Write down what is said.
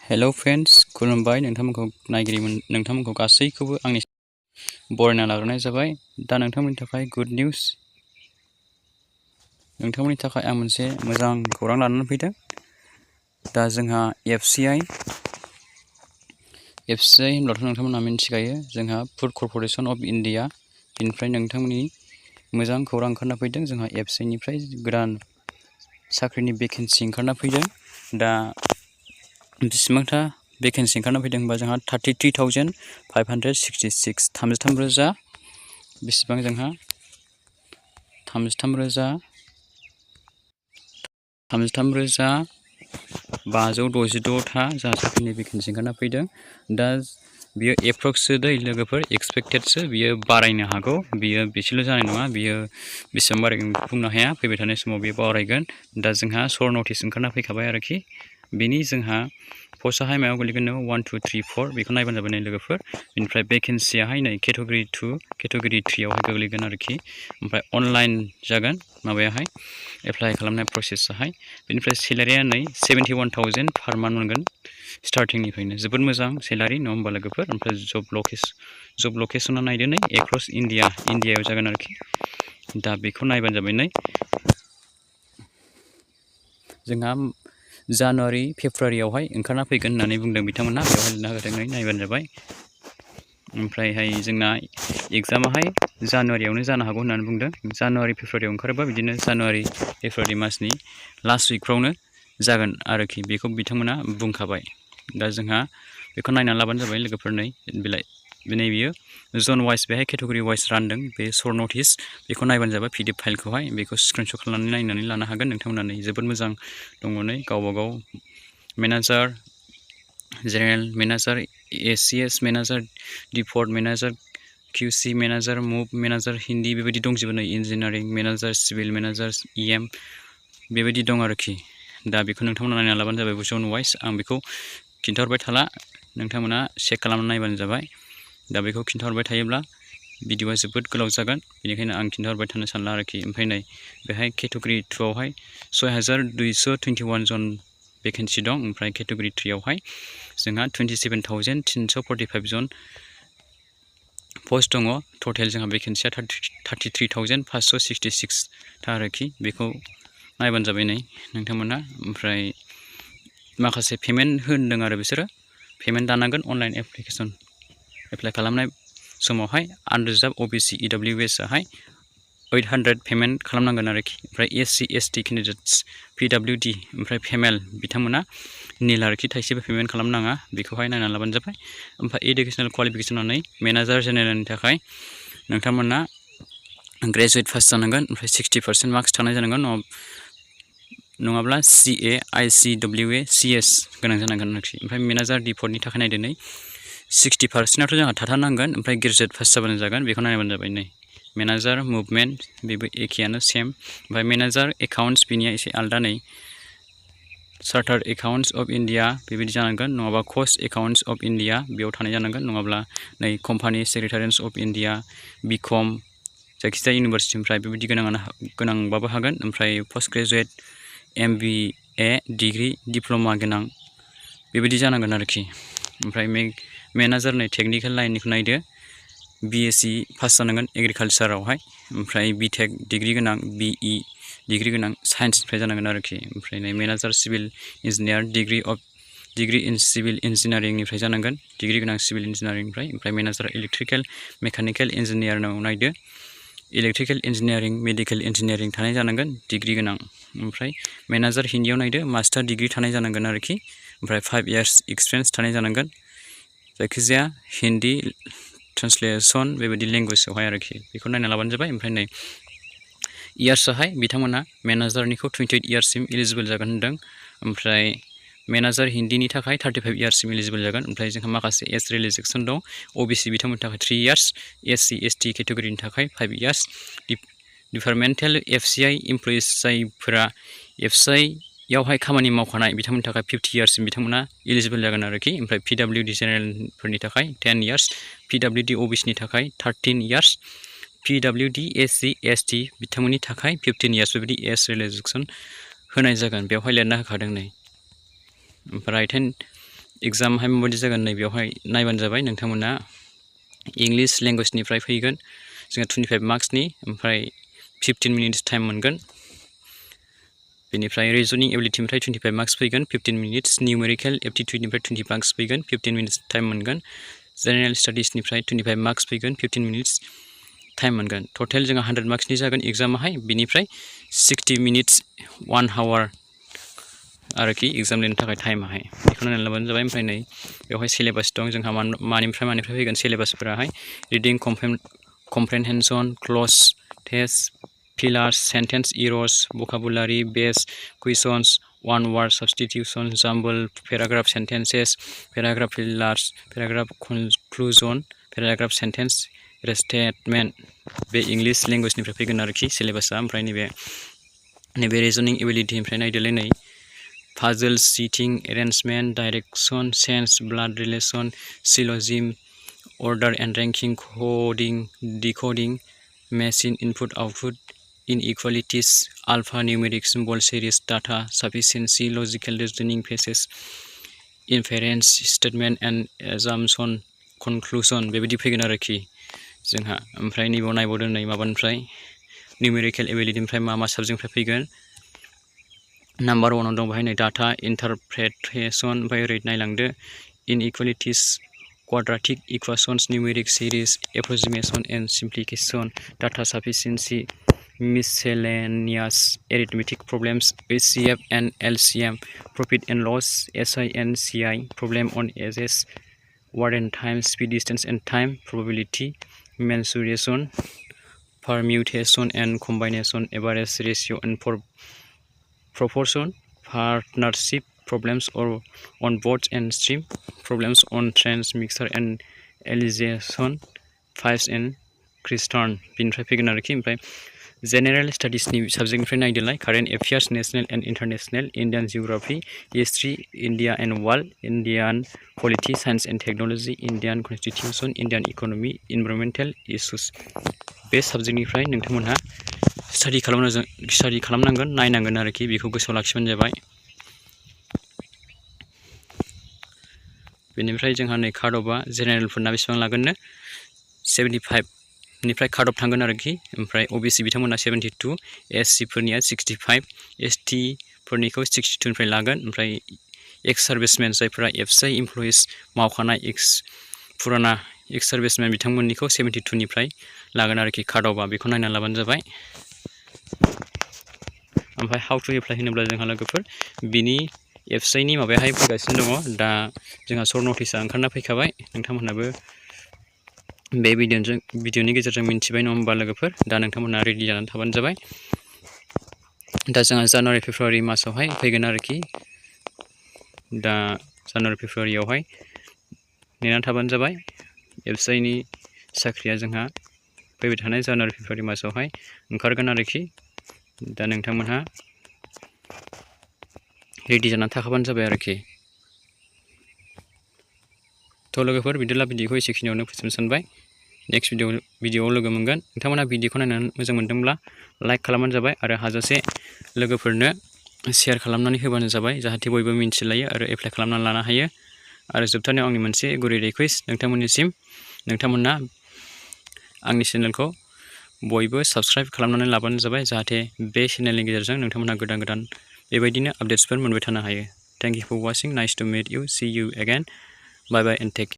Hello friends खुलुमबाय नोंथांमोनखौ गासैखौबो आंनि बरायना लाग्रोनाय जाबाय। दा नोंथांमोननि थाखाय गुड निउस, नोंथांमोननि थाखाय आं मोनसे मोजां खौरां लानानै फैदों। दा जोंहा FCI होनब्लाथ' नोंथांमोनहा मिथिखायो, जोंहा फुड कर्प'रेसन अफ इन्डिया बेनिफ्राय नोंथांमोननि मोजां खौरां ओंखारना फैदों। जोंहा FCI निफ्राय गोदान साख्रिनि भेकेन्सि ओंखारना फैदों। दा बेसेबांथा भेकेन्सि ओंखारना फैदों होनबा जोंहा 33,566 33,000 बेसेबां जोंहा 33,566 था जोंहा साख्रिनि भेकेन्सि ओंखारना फैदों। दा बियो एप्रक्ससो दै लोगोफोर, एक्सपेक्टेडसो, बियो बारायनो हागौ, बियो बेसेल' जानाय नङा, बियो बेसेबां बारायगोन बुंनो हाया, फैबाय थानाय समाव बियो बारायगोन। दा जोंहा सर्ट नटिस ओंखारना फैखाबाय आरोखि। बेनि जोंहा पस्टआहाय मायाव गोलैगोन 1 2 3 4 बेखौ नायबानो जाबाय नै लोगोफोर। बेनिफ्राय भेकेन्सियाहाय नै केटेगरि 2 केटेगरि 3 आवहाय गोग्लैगोन आरोखि। ओमफ्राय अनलाइन जागोन माबायाहाय एप्लाइ खालामनाय प्रसेसआहाय। बेनिफ्राय सेलारिया नै 71,000 पार मान्थ मोनगोन स्टार्टिंनिफ्रायनो। जोबोद मोजां सेलारि नङा होमबा लोगोफोर। ओमफ्राय जब लकेसना नायदो नै एक्रस इन्डियायाव जागोन आरोखि। दा बेखौ नायबानो जाबाय नै जोंहा जानुवारि फेब्रुवारियावहाय ओंखारना फैगोन होननानै बुंदों बिथांमोनहा, बेवहाय लिरना होदों नै नायबानो जाबाय। ओमफ्रायहाय जोंना एग्जामाहाय जानुवारियावनो जानो हागौ होननानै बुंदों। जानुवारि फेब्रुवारियाव ओंखारोबा बिदिनो जानुवारि फेब्रुवारि मासनि लास्ट उइकफ्रावनो जागोन आरोखि, बेखौ बिथांमोना बुंखाबाय। दा जोंहा बेखौ नायनानै लाबानो जाबाय लोगोफोर। नै बियो जन वाइस, बेहाय केटेगरि वाइस रानदों बे सर्ट नटिस, बेखौ नायबानो जाबाय PDF फाइलखौहाय। बेखौ स्क्रिनशट खालामनानै नायनानै लानो हागोन नोंथांमोना। नै जोबोद मोजां दङ नै गावबागाव manager, general manager, ACS manager, डिपर्ट मेनेजार, QC मेनेजार, मुभ मेनेजार, हिन्दी बेबायदि दंजोबो नै, engineering manager, civil manager, EM बेबायदि दं आरोखि। दा बेखौ नोंथांमोना नायना लाबानो जाबाय जन वाइस। आं बेखौ खिन्थाहरबाय थाला, नोंथांमोना चेक खालामनानै नायबानो जाबाय। दा बेखौ खिन्थाहरबाय थायोब्ला भिडिअआ जोबोद गोलाव जागोन, बेनिखायनो आं खिन्थाहरबाय थानो सानला आरोखि। ओमफ्राय नै बेहाय केटेगरि 2 आवहाय 6,221 जन भेकेन्सि दं। ओमफ्राय केटेगरि 3 आवहाय जोंहा 27,345 जन पस्ट दङ। टटेल जोंहा भेकेन्सिया 33,566 था आरोखि। बेखौ नायबानो जाबाय नै नोंथांमोना। ओमफ्राय माखासे पेमेन्ट होनदों आरो बिसोरो पेमेन्ट दानांगोन अनलाइन एप्लाइ खालामनाय समावहाय। आनरिजार्भ OBC EWS आवहाय 800 पेमेन्ट खालामनांगोन आरोखि। ओमफ्राय SC ST केन्डिडेट्स PWD ओमफ्राय फेमेल बिथांमोना निल आरोखि, थाइसेबो पेमेन्ट खालामनाङा, बेखौहाय नायनानै लाबानो जाबाय। ओमफ्राय इडुकेसनेल क्वालिफिकेसना नै मेनेजार जेनेरेलनि थाखाय नोंथांमोना ग्रेजुवेट पास जानांगोन। ओमफ्राय 60% मार्क्स थानाय जानांगोन, नङाब्ला CA ICWA CS गोनां जानांगोन आरोखि। ओमफ्राय मेनेजार डिपर्टनि थाखाय नायदो नै 60%आथ' जोंहा थाथारनांगोन, ओमफ्राय ग्रेजुवेट पास जाबानो जागोन, बेखौ नायबानो जाबाय नै। मेनेजार मुभमेन्ट बेबो एखेयानो सेम। ओमफ्राय मेनेजार एकाउन्ट्स बिनिया एसे आलदा नै चार्टार्ड एकाउन्ट्स अफ इन्डिया बेबायदि जानांगोन, नङाबा कस्ट एकाउन्ट्स अफ इन्डिया बेयाव थानाय जानांगोन, नङाब्ला नै company secretariats of India BCom जायखिजाया इउनिभारसिटिनिफ्राय बेबायदि गोनांबाबो हागोन। ओमफ्राय post graduate MBA degree diploma गोनां बेबायदि जानांगोन आरोखि। ओमफ्राय मेनेजार नै टेकनिकेल लाइननिखौ नायदो BSc पास जानांगोन एग्रिकालसारावहाय। ओमफ्राय BTech डिग्रि गोनां BE डिग्रि गोनां साइन्सनिफ्राय जानांगोन आरोखि। ओमफ्राय नै manager civil engineer degree in civil इन्जिनियारिंनिफ्राय जानांगोन, डिग्रि गोनां सिभिल इन्जिनियारिंनिफ्राय। ओमफ्राय मेनेजार इलेक्ट्रिकेल मेकानिकेल इन्जिनियारनाव नायदो इलेक्ट्रिकेल इन्जिनियारिं मेडिकेल इन्जिनियारिं थानाय जानांगोन, डिग्रि गोनां। ओमफ्राय मेनेजार हिन्दीयाव नायदो मास्टार डिग्रि थानाय जानांगोन आरोखि। ओमफ्राय 5 years एक्सपिरियेन्स थानाय जानांगोन, जायखिजाया हिन्दी ट्रान्सलेसन बेबायदि लेंगुवेजावहाय आरोखि। बेखौ नायना लाबानो जाबाय। ओमफ्राय नै इयार्सआहाय बिथांमोना मेनेजारनिखौ 28 yearsसिम इलिजिबोल जागोन होनदों। ओमफ्राय मेनेजार हिन्दीनि थाखाय 35 yearsसिम इलिजिबोल जागोन। ओमफ्राय जोंहा माखासे एज रिलेक्सेसन दं। OBC बिथांमोननि थाखाय 3 years, SC ST केटेगरिनि थाखाय 5 years। डिपार्टमेन्टेल FCI इमप्लयिज जायफोरा FCI यावहाय खामानि मावखानाय बिथांमोननि थाखाय 50 yearsसिम बिथांमोना इलिजिबोल जागोन आरोखि। ओमफ्राय PWD जेनेरेलफोरनि थाखाय 10 years, PWD OBCनि थाखाय 13 years, PWD SC ST बिथांमोननि थाखाय 15 years बेबायदि एज रिलेक्सेसन होनाय जागोन, बेवहाय लिरना होखादों नै। ओमफ्राय एग्जामहाय माबायदि जागोन नैबेयावहाय नायबानो जाबाय नोंथांमोना इंलिश लेंगुवेजनिफ्राय फैगोन जोंहा 25 मार्क्सनि ओमफ्राय 15 मिनिट्स टाइम मोनगोन बेनिफ्राय रिजनिं एबिलिटिनिफ्राय 25 मार्क्स फैगोन 15 मिनिट्स न्यूमेरिकल एप्टिट्युडनिफ्राय 20 मार्क्स फैगोन 15 मिनिट्स टाइम मोनगोन जेनेरेल स्टाडिसनिफ्राय 25 मार्क्स फैगोन 15 मिनिट्स टाइम मोनगोन टोटल जोंहा 100 मार्क्सनि जागोन एग्जामाहाय बिनिफ्राय 60 मिनिट्स 1 हावर आरोखि एग्जाम लिरनो थाखाय टाइमाहाय बेखौ नायनानै लाबानो जाबाय ओमफ्राय नै बेवहाय सिलेबास दं जोंहा मानिफ्राय फैगोन सिलेबासफोराहाय reading comprehension cloze test fillers sentence errors vocabulary base questions one word substitution jumble paragraph sentences paragraph pillars paragraph conclusion paragraph sentence restatement बे इंलिश लेंगुवेजनिफ्राय फैगोन आरोखि सिलेबासा ओमफ्राय नैबे रिजनिं एबिलिटिनिफ्राय नायदोलाय नै puzzle seating arrangement direction sense blood relation syllogism order and ranking coding decoding machine input output inequalities alphanumeric symbol series data sufficiency logical reasoning phases inference statement and assumption conclusion बेबायदि फैगोन आरोखि जोंहा ओमफ्राय नैबाव नायबावदों नै माबानिफ्राय न्यूमेरिकल एबिलिटिनिफ्राय मा साबजेक्टनिफ्राय फैगोन नम्बर 1 दं बेहाय नै डाटा इन्टारप्रेटेशन ओमफ्राय ओरै नायलांदो inequalities quadratic equations numeric series approximation and simplification data sufficiency miscellaneous arithmetic problems HCF and LCM profit and loss SI and CI problem on edges word and time speed distance and time probability mensuration permutation and combination average ratio and proportion partnership problems or on boards and stream problems on trans mixer and elization fives and crystal बिनिफ्राय फैगोन आरोखि ओमफ्राय general स्टाडिसनि साबजेक्टनिफ्राय नायदोलाय current affairs national and international Indian geography history India and world Indian polity science and technology Indian constitution Indian economy environmental issues बे साबजेक्टनिफ्राय नोंथांमोनहा स्टाडि खालामनांगोन नायनांगोन आरोखि बेखौ गोसोआव लाखिबानो जाबाय बेनिफ्राय जोंहा नै कार्ड अफआ जेनेरेलफोरना बेसेबां लागोननो 75 निफ्राय कार्ड अफ थांगोन आरोखि ओमफ्राय ओबीसी बिथांमोना 72 एससी फोरनिया 65 एसटी फोरनिखौ 62 निफ्राय लागोन ओमफ्राय एक्स सार्भिसमेन जायफोरा एफसीआई एमप्लयिज मावखानाय फुराना एक्स सार्भिसमेन बिथांमोननिखौ 72 निफ्राय लागोन आरोखि कार्ड अफआ बेखौ नायना लाबानो जाबाय ओमफ्राय हाउ टु एप्लाइ होनोब्ला जोंहा लोगोफोर बिनि एफसीआई नि माबायाहाय फैगासिनो दङ दा जोंहा सर्ट नटिसआ ओंखारना फैखाबाय नोंथांमोनहाबो बे भिडिअनि गेजेरजों मिन्थिबाय नङा होमबा लोगोफोर दा नोंथांमोनहा रेडि जानानै थाबानो जाबाय दा जोंहा जानुवारि फेब्रुवारि मासावहाय फैगोन आरोखि दा जानुवारि फेब्रुवारियावहाय नेनानै थाबानो जाबाय एफसीआई नि साख्रिया जोंहा फैबाय थानाय जानुवारि फेब्रुवारि मासावहाय ओंखारगोन आरोखि दा नोंथांमोनहा रेडि जानानै थाखाबानो जाबाय आरोखि थ' लोगोफोर बिदिब्ला भिडिअखौ एसेखिनियावनो फोजोबनो सानबाय नेक्स्ट भिडिअआव लोगो मोनगोन नोंथांमोना भिडिअखौ नायनानै मोजां मोनदोंब्ला लाइक खालामबानो जाबाय आरो हाजासे लोगोफोरनो शेयार खालामनानै होबानो जाबाय जाहाथे बयबो मिन्थिलायो आरो एप्लाइ खालामनानै लानो हायो आरो जोबथारनायाव आंनि मोनसे गुरै रिक्वेस्ट नोंथांमोननिसिम नोंथांमोना आंनि चेनेलखौ बयबो साबस्क्राइब खालामनानै लाबानो जाबाय जाहाथे बे चेनेलनि गेजेरजों नोंथांमोना गोदान बेबायदिनो आपडेट्सफोर मोनबाय थानो हायो thank you for watching nice to meet you see you again bye bye and tech